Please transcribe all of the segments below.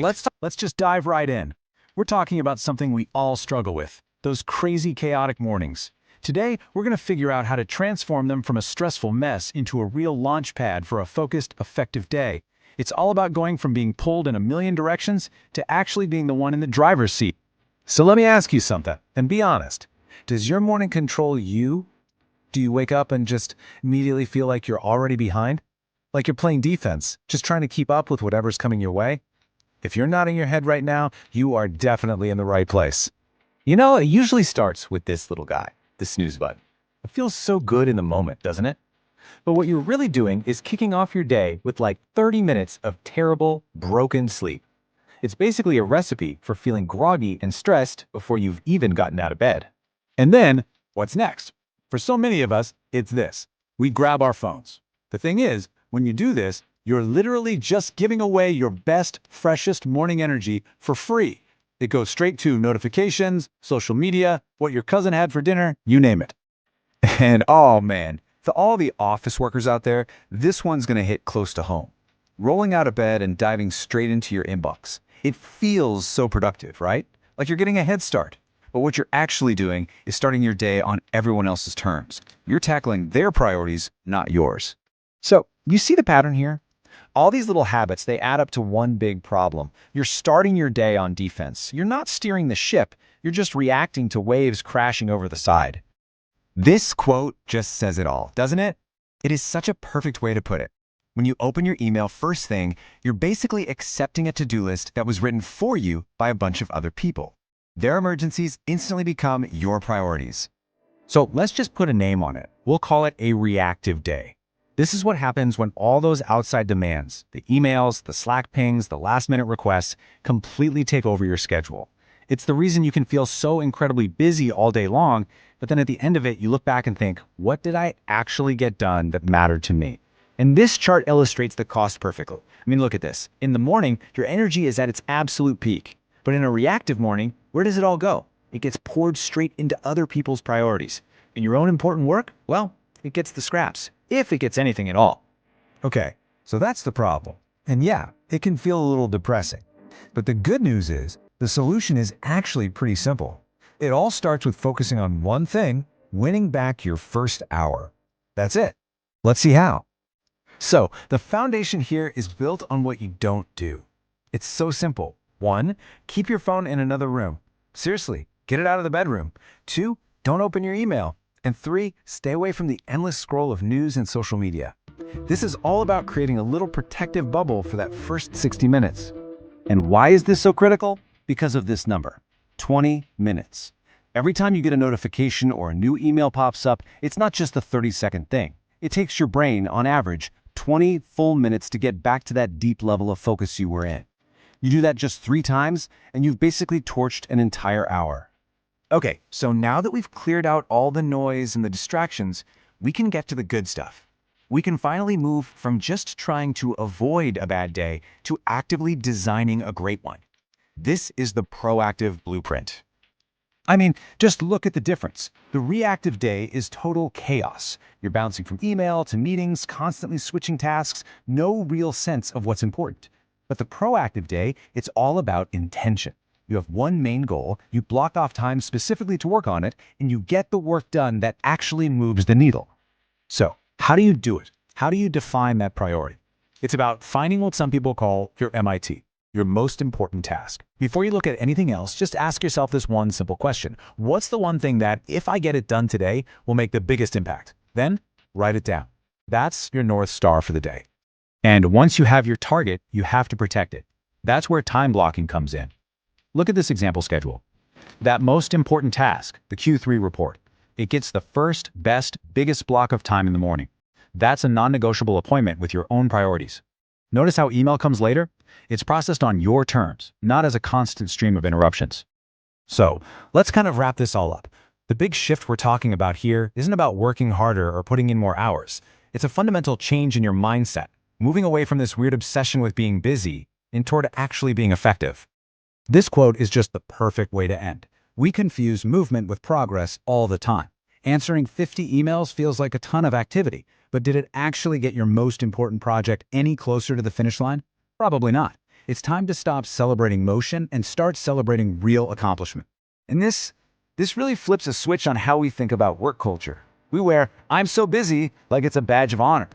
right, let's just dive right in. We're talking about something we all struggle with, those crazy, chaotic mornings. Today, we're going to figure out how to transform them from a stressful mess into a real launch pad for a focused, effective day. It's all about going from being pulled in a million directions to actually being the one in the driver's seat. So let me ask you something, and be honest. Does your morning control you? Do you wake up and just immediately feel like you're already behind? Like you're playing defense, just trying to keep up with whatever's coming your way? If you're nodding your head right now, you are definitely in the right place. You know, it usually starts with this little guy, the snooze button. It feels so good in the moment, doesn't it? But what you're really doing is kicking off your day with like 30 minutes of terrible, broken sleep. It's basically a recipe for feeling groggy and stressed before you've even gotten out of bed. And then, what's next? For so many of us, it's this. We grab our phones. The thing is, when you do this, you're literally just giving away your best, freshest morning energy for free. It goes straight to notifications, social media, what your cousin had for dinner, you name it. And oh man, to all the office workers out there, this one's gonna hit close to home. Rolling out of bed and diving straight into your inbox. It feels so productive, right? Like you're getting a head start. But what you're actually doing is starting your day on everyone else's terms. You're tackling their priorities, not yours. So, you see the pattern here? All these little habits, they add up to one big problem. You're starting your day on defense. You're not steering the ship. You're just reacting to waves crashing over the side. This quote just says it all, doesn't it? It is such a perfect way to put it. When you open your email first thing, you're basically accepting a to-do list that was written for you by a bunch of other people. Their emergencies instantly become your priorities. So let's just put a name on it. We'll call it a reactive day. This is what happens when all those outside demands, the emails, the Slack pings, the last-minute requests, completely take over your schedule. It's the reason you can feel so incredibly busy all day long, but then at the end of it, you look back and think, what did I actually get done that mattered to me? And this chart illustrates the cost perfectly. I mean, look at this. In the morning, your energy is at its absolute peak. But in a reactive morning, where does it all go? It gets poured straight into other people's priorities. In your own important work, well, it gets the scraps, if it gets anything at all. Okay, so that's the problem. And yeah, it can feel a little depressing. But the good news is, the solution is actually pretty simple. It all starts with focusing on one thing, winning back your first hour. That's it. Let's see how. So, the foundation here is built on what you don't do. It's so simple. 1, keep your phone in another room. Seriously, get it out of the bedroom. 2, don't open your email. And 3, stay away from the endless scroll of news and social media. This is all about creating a little protective bubble for that first 60 minutes. And why is this so critical? Because of this number, 20 minutes. Every time you get a notification or a new email pops up, it's not just a 30-second thing. It takes your brain, on average, 20 full minutes to get back to that deep level of focus you were in. You do that just 3 times, and you've basically torched an entire hour. Okay, so now that we've cleared out all the noise and the distractions, we can get to the good stuff. We can finally move from just trying to avoid a bad day to actively designing a great one. This is the proactive blueprint. I mean, just look at the difference. The reactive day is total chaos. You're bouncing from email to meetings, constantly switching tasks, no real sense of what's important. But the proactive day, it's all about intention. You have one main goal, you block off time specifically to work on it, and you get the work done that actually moves the needle. So, how do you do it? How do you define that priority? It's about finding what some people call your MIT, your most important task. Before you look at anything else, just ask yourself this one simple question. What's the one thing that, if I get it done today, will make the biggest impact? Then, write it down. That's your North Star for the day. And once you have your target, you have to protect it. That's where time blocking comes in. Look at this example schedule. That most important task, the Q3 report, it gets the first, best, biggest block of time in the morning. That's a non-negotiable appointment with your own priorities. Notice how email comes later? It's processed on your terms, not as a constant stream of interruptions. So, let's kind of wrap this all up. The big shift we're talking about here isn't about working harder or putting in more hours. It's a fundamental change in your mindset, moving away from this weird obsession with being busy and toward actually being effective. This quote is just the perfect way to end. We confuse movement with progress all the time. Answering 50 emails feels like a ton of activity, but did it actually get your most important project any closer to the finish line? Probably not. It's time to stop celebrating motion and start celebrating real accomplishment. And this really flips a switch on how we think about work culture. We wear "I'm so busy" like it's a badge of honor.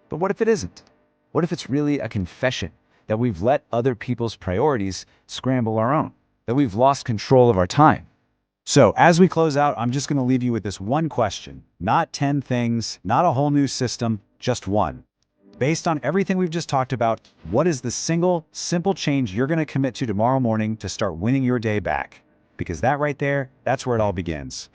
But what if it isn't? What if it's really a confession that we've let other people's priorities scramble our own, that we've lost control of our time? So as we close out, I'm just going to leave you with this one question. Not 10 things, not a whole new system, just one. Based on everything we've just talked about, what is the single, simple change you're going to commit to tomorrow morning to start winning your day back? Because that right there, that's where it all begins.